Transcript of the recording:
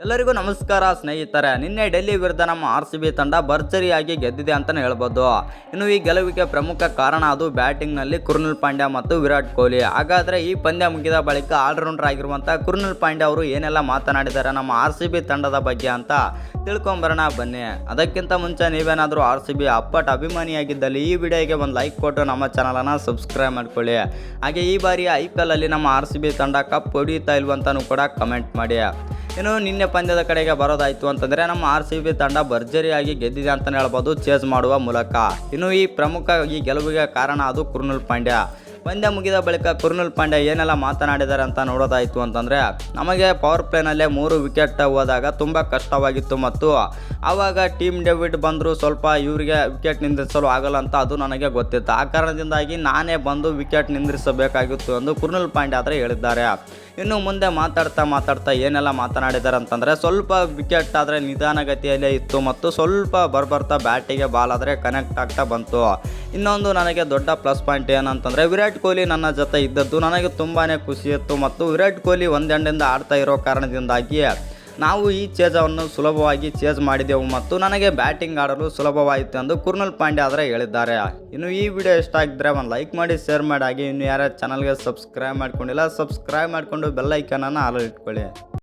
ಎಲ್ಲರಿಗೂ ನಮಸ್ಕಾರ ಸ್ನೇಹಿತರೆ. ನಿನ್ನೆ ಡೆಲ್ಲಿ ವಿರುದ್ಧ ನಮ್ಮ RCB ತಂಡ ಭರ್ಜರಿಯಾಗಿ ಗೆದ್ದಿದೆ ಅಂತಲೇ ಹೇಳ್ಬೋದು. ಇನ್ನು ಈ ಗೆಲುವಿಗೆ ಪ್ರಮುಖ ಕಾರಣ ಅದು ಬ್ಯಾಟಿಂಗ್ನಲ್ಲಿ ಕೃಣಾಲ್ ಪಾಂಡ್ಯ ಮತ್ತು ವಿರಾಟ್ ಕೊಹ್ಲಿ. ಹಾಗಾದರೆ ಈ ಪಂದ್ಯ ಮುಗಿದ ಬಳಿಕ ಆಲ್ರೌಂಡರ್ ಆಗಿರುವಂಥ ಕೃಣಾಲ್ ಪಾಂಡ್ಯ ಅವರು ಏನೆಲ್ಲ ಮಾತನಾಡಿದ್ದಾರೆ ನಮ್ಮ RCB ತಂಡದ ಬಗ್ಗೆ ಅಂತ ತಿಳ್ಕೊಂಬರೋಣ ಬನ್ನಿ. ಅದಕ್ಕಿಂತ ಮುಂಚೆ ನೀವೇನಾದರೂ RCB ಅಪ್ಪಟ ಅಭಿಮಾನಿಯಾಗಿದ್ದಲ್ಲಿ ಈ ವಿಡಿಯೋಗೆ ಒಂದು ಲೈಕ್ ಕೊಟ್ಟು ನಮ್ಮ ಚಾನಲನ್ನು ಸಬ್ಸ್ಕ್ರೈಬ್ ಮಾಡ್ಕೊಳ್ಳಿ. ಹಾಗೆ ಈ ಬಾರಿ IPL ಅಲ್ಲಿ ನಮ್ಮ RCB ತಂಡ ಕಪ್ ಹೊಡೆಯುತ್ತಾ ಇಲ್ವಂತನೂ ಕೂಡ ಕಮೆಂಟ್ ಮಾಡಿ. ಇನ್ನು ನಿನ್ನೆ ಪಂದ್ಯದ ಕಡೆಗೆ ಬರೋದಾಯಿತು ಅಂತಂದರೆ ನಮ್ಮ RCB ತಂಡ ಭರ್ಜರಿಯಾಗಿ ಗೆದ್ದಿದೆ ಅಂತಲೇ ಹೇಳ್ಬೋದು ಚೇಸ್ ಮಾಡುವ ಮೂಲಕ. ಇನ್ನು ಈ ಪ್ರಮುಖ ಈ ಗೆಲುವಿಗೆ ಕಾರಣ ಅದು ಕೃಣಾಲ್ ಪಾಂಡ್ಯ. ಪಂದ್ಯ ಮುಗಿದ ಬಳಿಕ ಕೃಣಾಲ್ ಪಾಂಡ್ಯ ಏನೆಲ್ಲ ಮಾತನಾಡಿದ್ದಾರೆ ಅಂತ ನೋಡೋದಾಯಿತು ಅಂತಂದರೆ, ನಮಗೆ ಪವರ್ ಪ್ಲೇನಲ್ಲೇ 3 ವಿಕೆಟ್ ಹೋದಾಗ ತುಂಬ ಕಷ್ಟವಾಗಿತ್ತು ಮತ್ತು ಆವಾಗ ಟೀಮ್ ಡೇವಿಡ್ ಬಂದರು ಸ್ವಲ್ಪ ಇವರಿಗೆ ವಿಕೆಟ್ ನಿಂದ್ರಿಸಲು ಆಗಲ್ಲ ಅಂತ ಅದು ನನಗೆ ಗೊತ್ತಿತ್ತು. ಆ ಕಾರಣದಿಂದಾಗಿ ನಾನೇ ಬಂದು ವಿಕೆಟ್ ನಿಂದ್ರಿಸಬೇಕಾಗಿತ್ತು ಎಂದು ಕೃಣಾಲ್ ಪಾಂಡ್ಯ ಆದರೆ ಹೇಳಿದ್ದಾರೆ. ಇನ್ನು ಮುಂದೆ ಮಾತಾಡ್ತಾ ಏನೆಲ್ಲ ಮಾತನಾಡಿದ್ದಾರೆ ಅಂತಂದರೆ, ಸ್ವಲ್ಪ ವಿಕೆಟ್ ಆದರೆ ನಿಧಾನಗತಿಯಲ್ಲೇ ಇತ್ತು ಮತ್ತು ಸ್ವಲ್ಪ ಬರ್ಬರ್ತಾ ಬ್ಯಾಟಿಗೆ ಬಾಲ್ ಆದರೆ ಕನೆಕ್ಟ್ ಆಗ್ತಾ ಬಂತು. ಇನ್ನೊಂದು ನನಗೆ ದೊಡ್ಡ ಪ್ಲಸ್ ಪಾಯಿಂಟ್ ಏನಂತಂದರೆ, ವಿರಾಟ್ ಕೊಹ್ಲಿ ನನ್ನ ಜೊತೆ ಇದ್ದದ್ದು ನನಗೆ ತುಂಬಾ ಖುಷಿಯಿತ್ತು ಮತ್ತು ವಿರಾಟ್ ಕೊಹ್ಲಿ ಒಂದೆಂಡಿಂದ ಆಡ್ತಾ ಇರೋ ಕಾರಣದಿಂದಾಗಿ ನಾವು ಈ ಚೇಜನ್ನು ಸುಲಭವಾಗಿ ಚೇಜ್ ಮಾಡಿದೆವು ಮತ್ತು ನನಗೆ ಬ್ಯಾಟಿಂಗ್ ಆಡಲು ಸುಲಭವಾಯಿತು ಎಂದು ಕೃಣಾಲ್ ಪಾಂಡ್ಯ ಆದರೆ ಹೇಳಿದ್ದಾರೆ. ಇನ್ನು ಈ ವಿಡಿಯೋ ಇಷ್ಟ ಆಗಿದ್ದರೆ ಒಂದು ಲೈಕ್ ಮಾಡಿ, ಶೇರ್ ಮಾಡಿ. ಹಾಗೆ ಇನ್ನು ಯಾರ್ಯಾರು ಚಾನಲ್ಗೆ ಸಬ್ಸ್ಕ್ರೈಬ್ ಮಾಡ್ಕೊಂಡಿಲ್ಲ ಸಬ್ಸ್ಕ್ರೈಬ್ ಮಾಡಿಕೊಂಡು ಬೆಲ್ ಐಕನನ್ನು ಆಲ್ ಇಟ್ಕೊಳ್ಳಿ.